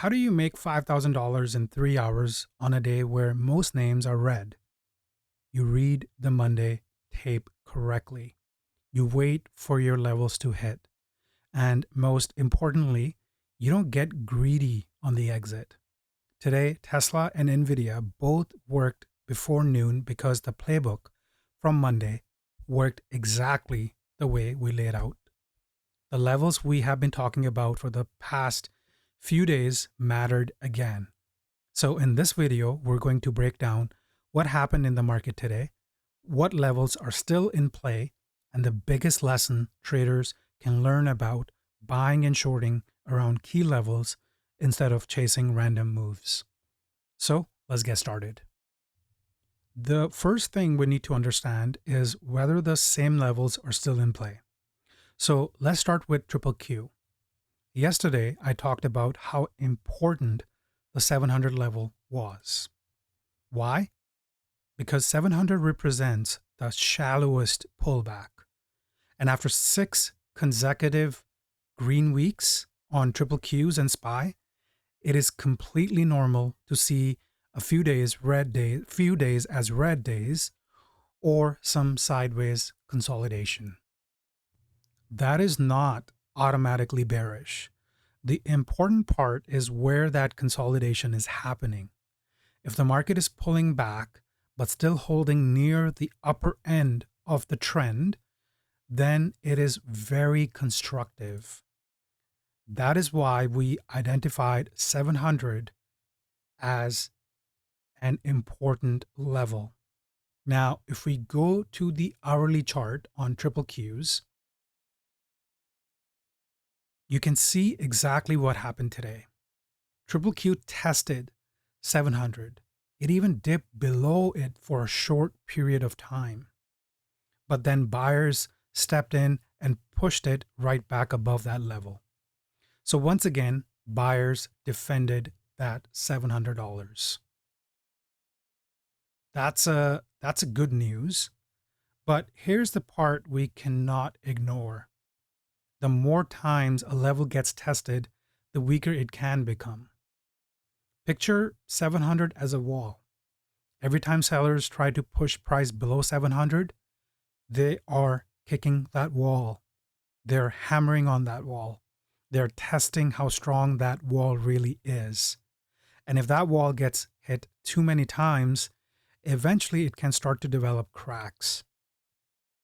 How do you make $5,000 in 3 hours on a day where most names are red? You read the Monday tape correctly. You wait for your levels to hit. And most importantly, you don't get greedy on the exit. Today, Tesla and Nvidia both worked before noon because the playbook from Monday worked exactly the way we laid out. The levels we have been talking about for the past few days mattered again. So in this video, we're going to break down what happened in the market today, what levels are still in play, and the biggest lesson traders can learn about buying and shorting around key levels instead of chasing random moves. So let's get started. The first thing we need to understand is whether the same levels are still in play. So let's start with QQQ. Yesterday, I talked about how important the 700 level was. Why? Because 700 represents the shallowest pullback. And after 6 consecutive green weeks on QQQs and SPY, it is completely normal to see a few days as red days or some sideways consolidation. That is not automatically bearish. The important part is where that consolidation is happening. If the market is pulling back but still holding near the upper end of the trend, then it is very constructive. That is why we identified 700 as an important level. Now, if we go to the hourly chart on QQQs, you can see exactly what happened today. QQQ tested 700. It even dipped below it for a short period of time. But then buyers stepped in and pushed it right back above that level. So once again, buyers defended that $700. That's a good news. But here's the part we cannot ignore. The more times a level gets tested, the weaker it can become. Picture 700 as a wall. Every time sellers try to push price below 700, they are kicking that wall. They're hammering on that wall. They're testing how strong that wall really is. And if that wall gets hit too many times, eventually it can start to develop cracks.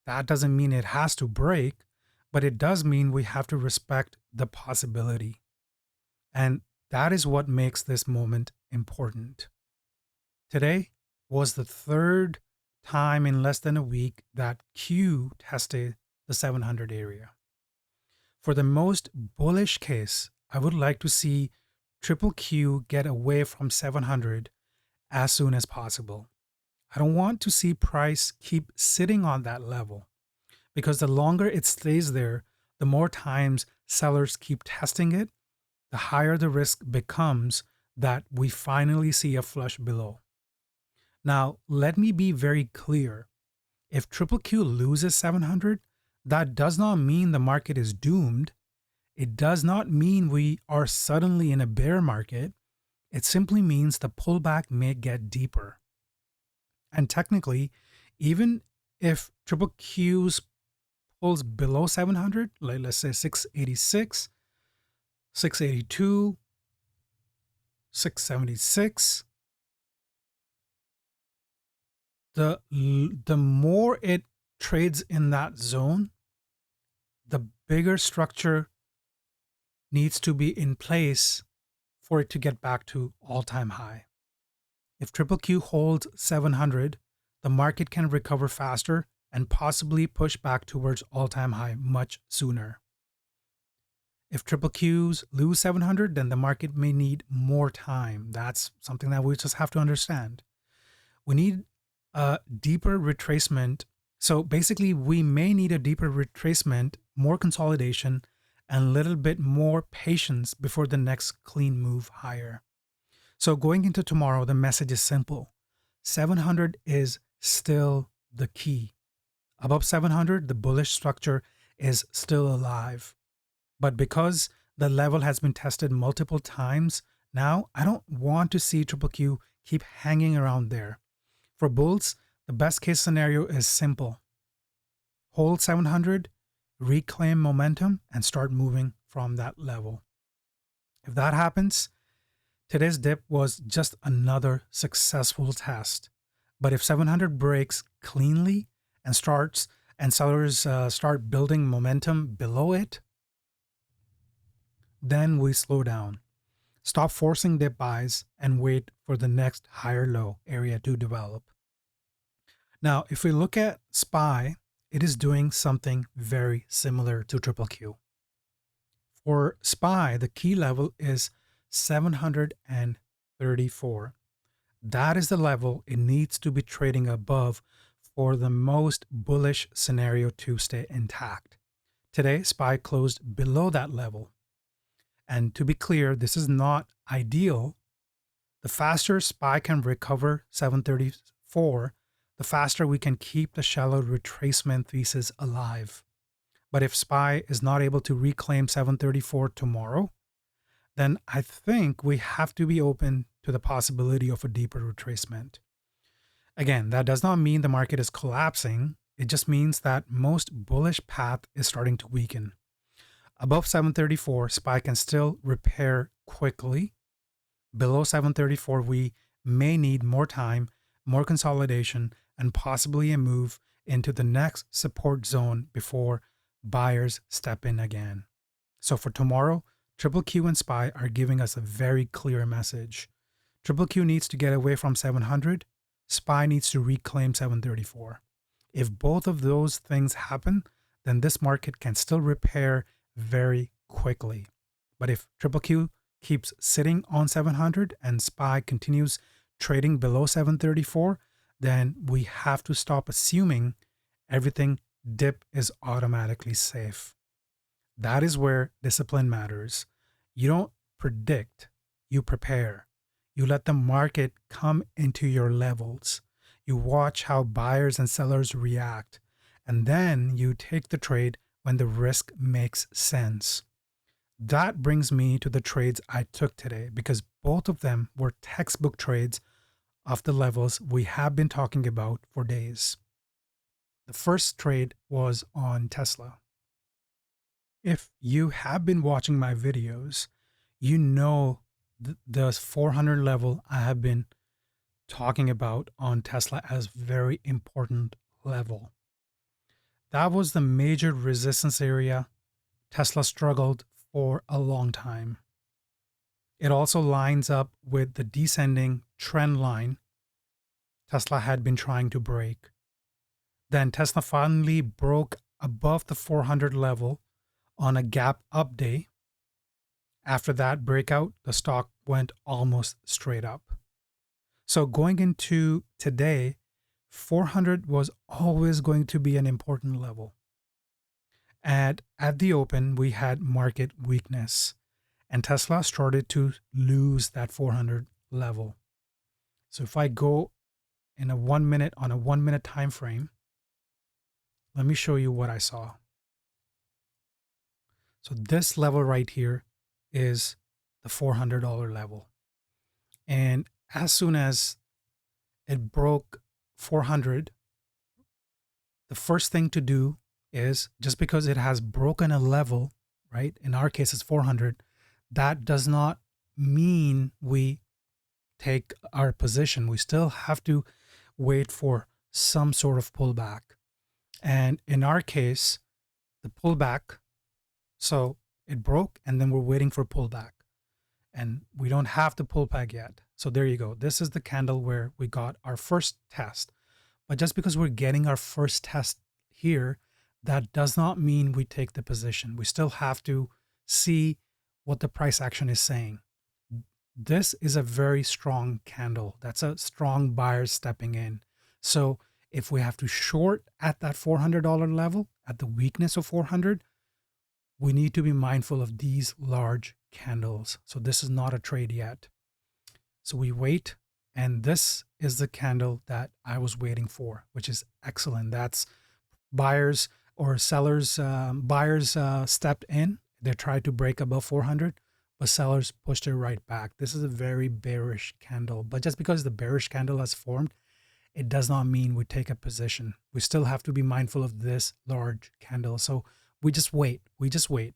That doesn't mean it has to break, but it does mean we have to respect the possibility. And that is what makes this moment important. Today was the third time in less than a week that Q tested the 700 area. For the most bullish case, I would like to see QQQ get away from 700 as soon as possible. I don't want to see price keep sitting on that level, because the longer it stays there, the more times sellers keep testing it, the higher the risk becomes that we finally see a flush below. Now, let me be very clear. If QQQ loses 700, that does not mean the market is doomed. It does not mean we are suddenly in a bear market. It simply means the pullback may get deeper. And technically, even if QQQ's pulls below 700, like let's say 686, 682, 676, the more it trades in that zone, the bigger structure needs to be in place for it to get back to all-time high. If QQQ holds 700, the market can recover faster and possibly push back towards all-time high much sooner. If QQQs lose 700, then the market may need more time. That's something that we just have to understand. We need a deeper retracement. So basically, we may need a deeper retracement, more consolidation, and a little bit more patience before the next clean move higher. So going into tomorrow, the message is simple. 700 is still the key. Above 700, the bullish structure is still alive. But because the level has been tested multiple times, Now, I don't want to see QQQ keep hanging around there. For bulls, the best case scenario is simple. Hold 700, reclaim momentum, and start moving from that level. If that happens, today's dip was just another successful test. But if 700 breaks cleanly and sellers start building momentum below it, then we slow down. Stop forcing dip buys and wait for the next higher low area to develop. Now, if we look at SPY, it is doing something very similar to QQQ. For SPY, the key level is 734. That is the level it needs to be trading above for the most bullish scenario to stay intact. Today, SPY closed below that level. And to be clear, this is not ideal. The faster SPY can recover 734, the faster we can keep the shallow retracement thesis alive. But if SPY is not able to reclaim 734 tomorrow, then I think we have to be open to the possibility of a deeper retracement. Again, that does not mean the market is collapsing. It just means that most bullish path is starting to weaken. Above 734, SPY can still repair quickly. Below 734, we may need more time, more consolidation, and possibly a move into the next support zone before buyers step in again. So for tomorrow, QQQ and SPY are giving us a very clear message. QQQ needs to get away from 700. SPY needs to reclaim 734. If both of those things happen, then this market can still repair very quickly. But if QQQ keeps sitting on 700 and SPY continues trading below 734, then we have to stop assuming everything dip is automatically safe. That is where discipline matters. You don't predict, you prepare. You let the market come into your levels. You watch how buyers and sellers react, and then you take the trade when the risk makes sense. That brings me to the trades I took today, because both of them were textbook trades of the levels we have been talking about for days. The first trade was on Tesla. If you have been watching my videos, you know the 400 level I have been talking about on Tesla as very important level. That was the major resistance area Tesla struggled for a long time. It also lines up with the descending trend line Tesla had been trying to break. Then Tesla finally broke above the 400 level on a gap up day. After that breakout, the stock went almost straight up. So going into today, 400 was always going to be an important level. And at the open, we had market weakness, and Tesla started to lose that 400 level. So if I go in on a 1 minute time frame, let me show you what I saw. So this level right here is the $400 level. And as soon as it broke 400, the first thing to do is, just because it has broken a level, right? In our case, it's 400. That does not mean we take our position. We still have to wait for some sort of pullback. And in our case, the pullback, so it broke and then we're waiting for pullback. And we don't have the pullback yet. So there you go. This is the candle where we got our first test. But just because we're getting our first test here, that does not mean we take the position. We still have to see what the price action is saying. This is a very strong candle. That's a strong buyer stepping in. So if we have to short at that $400 level, at the weakness of 400, we need to be mindful of these large candles. So this is not a trade yet. So we wait, and this is the candle that I was waiting for, which is excellent. That's buyers or sellers, buyers stepped in. They tried to break above 400. but sellers pushed it right back. This is a very bearish candle, but just because the bearish candle has formed, it does not mean we take a position. We still have to be mindful of this large candle. So we just wait. We just wait.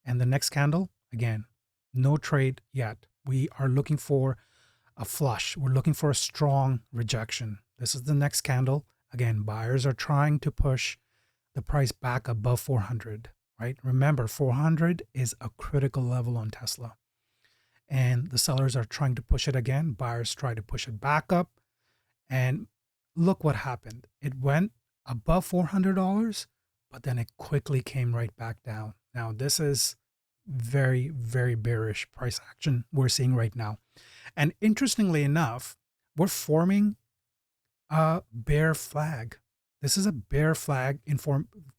And the next candle, again, no trade yet. We are looking for a flush. We're looking for a strong rejection. This is the next candle. Again, buyers are trying to push the price back above 400, right? Remember, 400 is a critical level on Tesla. And the sellers are trying to push it again. Buyers try to push it back up. And look what happened. It went above $400, but then it quickly came right back down. Now, this is very, very bearish price action we're seeing right now. And interestingly enough, we're forming a bear flag. This is a bear flag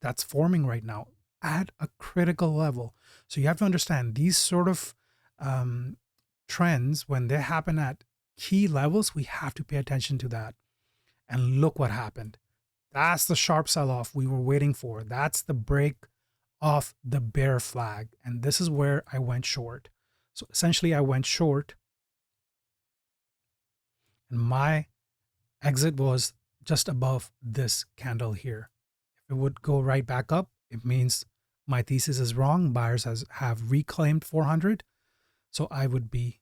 that's forming right now at a critical level. So you have to understand these sort of trends, when they happen at key levels, we have to pay attention to that. And look what happened. That's the sharp sell-off we were waiting for. That's the break of the bear flag. And this is where I went short. So essentially I went short, and my exit was just above this candle here. If it would go right back up, it means my thesis is wrong. Buyers have reclaimed 400. So I would be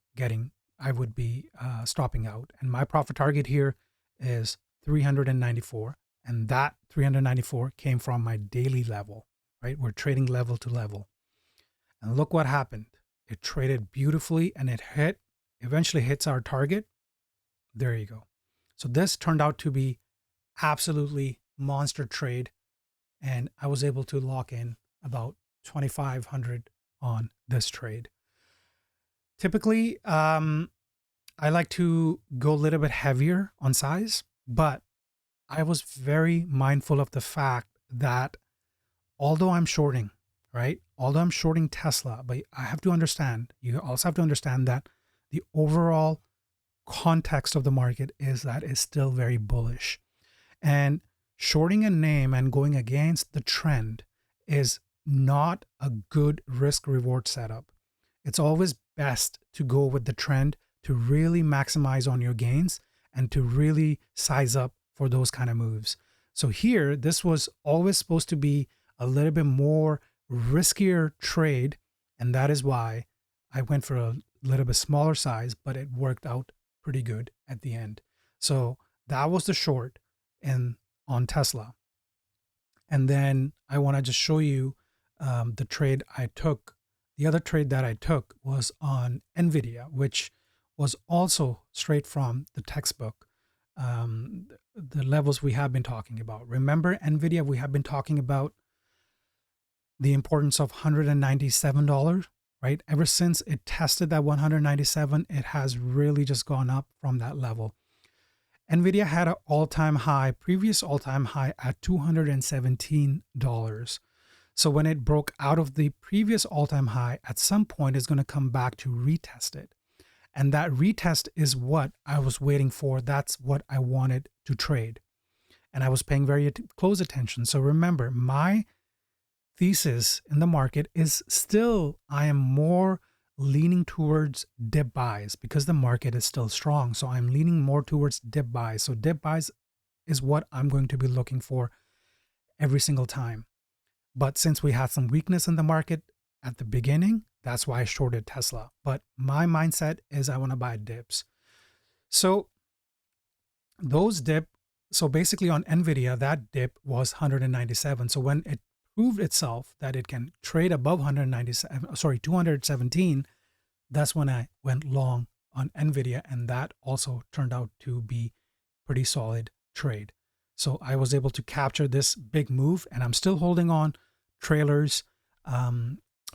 stopping out. And my profit target here is 394. And that 394 came from my daily level, right? We're trading level to level. And look what happened. It traded beautifully and it eventually hits our target. There you go. So this turned out to be absolutely monster trade. And I was able to lock in about 2,500 on this trade. Typically, I like to go a little bit heavier on size, but I was very mindful of the fact that although I'm shorting, right? Although I'm shorting Tesla, but I have to understand, you also have to understand that the overall context of the market is that it's still very bullish. And shorting a name and going against the trend is not a good risk reward setup. It's always best to go with the trend to really maximize on your gains and to really size up for those kind of moves. So here, this was always supposed to be a little bit more riskier trade. And that is why I went for a little bit smaller size, but it worked out pretty good at the end. So that was the short on Tesla. And then I want to just show you the trade I took. The other trade that I took was on Nvidia, which was also straight from the textbook, the levels we have been talking about. Remember Nvidia, we have been talking about the importance of $197, right? Ever since it tested that 197, it has really just gone up from that level. Nvidia had an previous all-time high at $217. So when it broke out of the previous all-time high, at some point it's going to come back to retest it. And that retest is what I was waiting for. That's what I wanted to trade. And I was paying very close attention. So remember, my thesis in the market is still, I am more leaning towards dip buys because the market is still strong. So I'm leaning more towards dip buys. So dip buys is what I'm going to be looking for every single time. But since we had some weakness in the market at the beginning, that's why I shorted Tesla. But my mindset is I want to buy dips. So basically on Nvidia, that dip was 197. So when it proved itself that it can trade above 217, that's when I went long on Nvidia, and that also turned out to be pretty solid trade. So I was able to capture this big move, and I'm still holding on trailers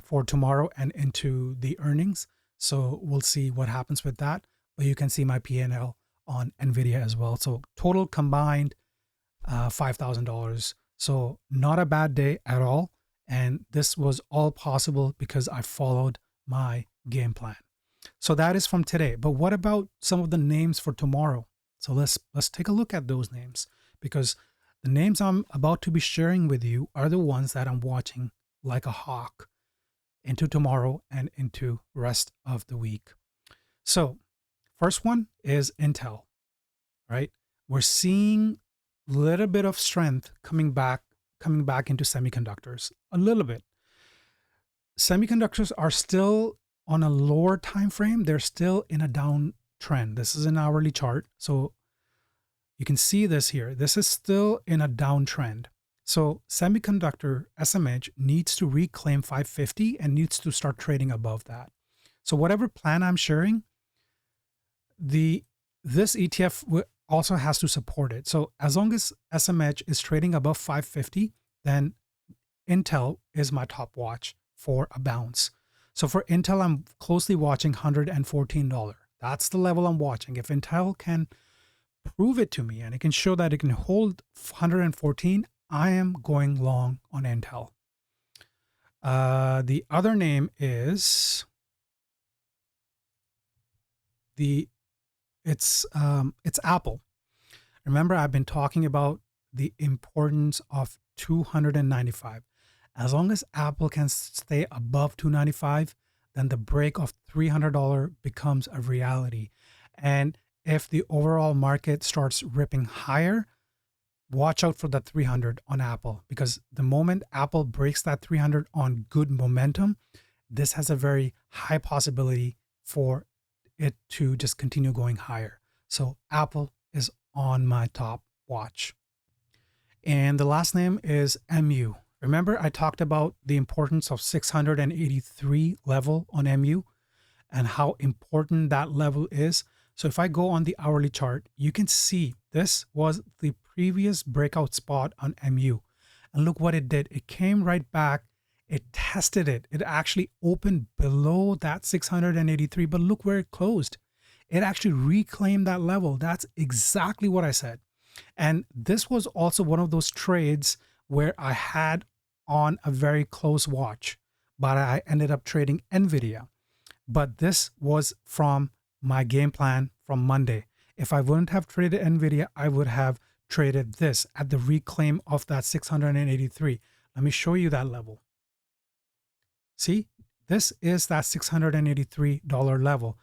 for tomorrow and into the earnings. So we'll see what happens with that. But you can see my P&L on Nvidia as well. So total combined $5,000. So not a bad day at all. And this was all possible because I followed my game plan. So that is from today. But what about some of the names for tomorrow? So let's take a look at those names, because the names I'm about to be sharing with you are the ones that I'm watching like a hawk. into tomorrow and into rest of the week. So first one is Intel, right? We're seeing a little bit of strength coming back into semiconductors, a little bit. Semiconductors are still on a lower time frame. They're still in a downtrend. This is an hourly chart. So you can see this here. This is still in a downtrend. So semiconductor SMH needs to reclaim 550 and needs to start trading above that. So whatever plan I'm sharing, this ETF also has to support it. So as long as SMH is trading above 550, then Intel is my top watch for a bounce. So for Intel, I'm closely watching $114. That's the level I'm watching. If Intel can prove it to me and it can show that it can hold 114, I am going long on Intel. The other name is it's Apple. Remember, I've been talking about the importance of 295. As long as Apple can stay above 295, then the break of $300 becomes a reality. And if the overall market starts ripping higher, watch out for the 300 on Apple, because the moment Apple breaks that 300 on good momentum, this has a very high possibility for it to just continue going higher. So Apple is on my top watch. And the last name is MU. Remember, I talked about the importance of 683 level on MU and how important that level is. So if I go on the hourly chart, you can see this was the previous breakout spot on MU. And look what it did. It came right back. It tested it. It actually opened below that 683, but look where it closed. It actually reclaimed that level. That's exactly what I said. And this was also one of those trades where I had on a very close watch, but I ended up trading Nvidia. But this was from my game plan from Monday. If I wouldn't have traded Nvidia, I would have traded this at the reclaim of that 683. Let me show you that level. See, this is that $683 level.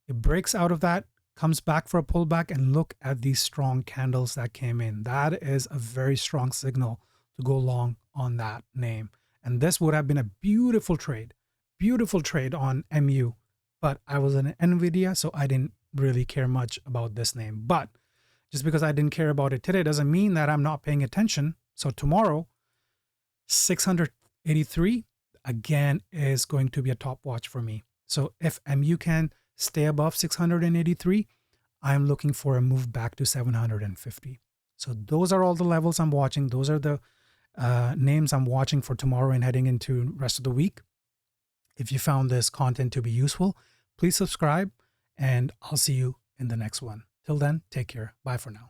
It breaks out of that, comes back for a pullback, and look at these strong candles that came in. That is a very strong signal to go long on that name. And this would have been a beautiful trade on MU, but I was in Nvidia, so I didn't really care much about this name. But just because I didn't care about it today doesn't mean that I'm not paying attention. So tomorrow, 683 again is going to be a top watch for me. So if MU can stay above 683, I'm looking for a move back to 750. So those are all the levels I'm watching. Those are the names I'm watching for tomorrow and heading into the rest of the week. If you found this content to be useful, please subscribe, and I'll see you in the next one. Till then, take care. Bye for now.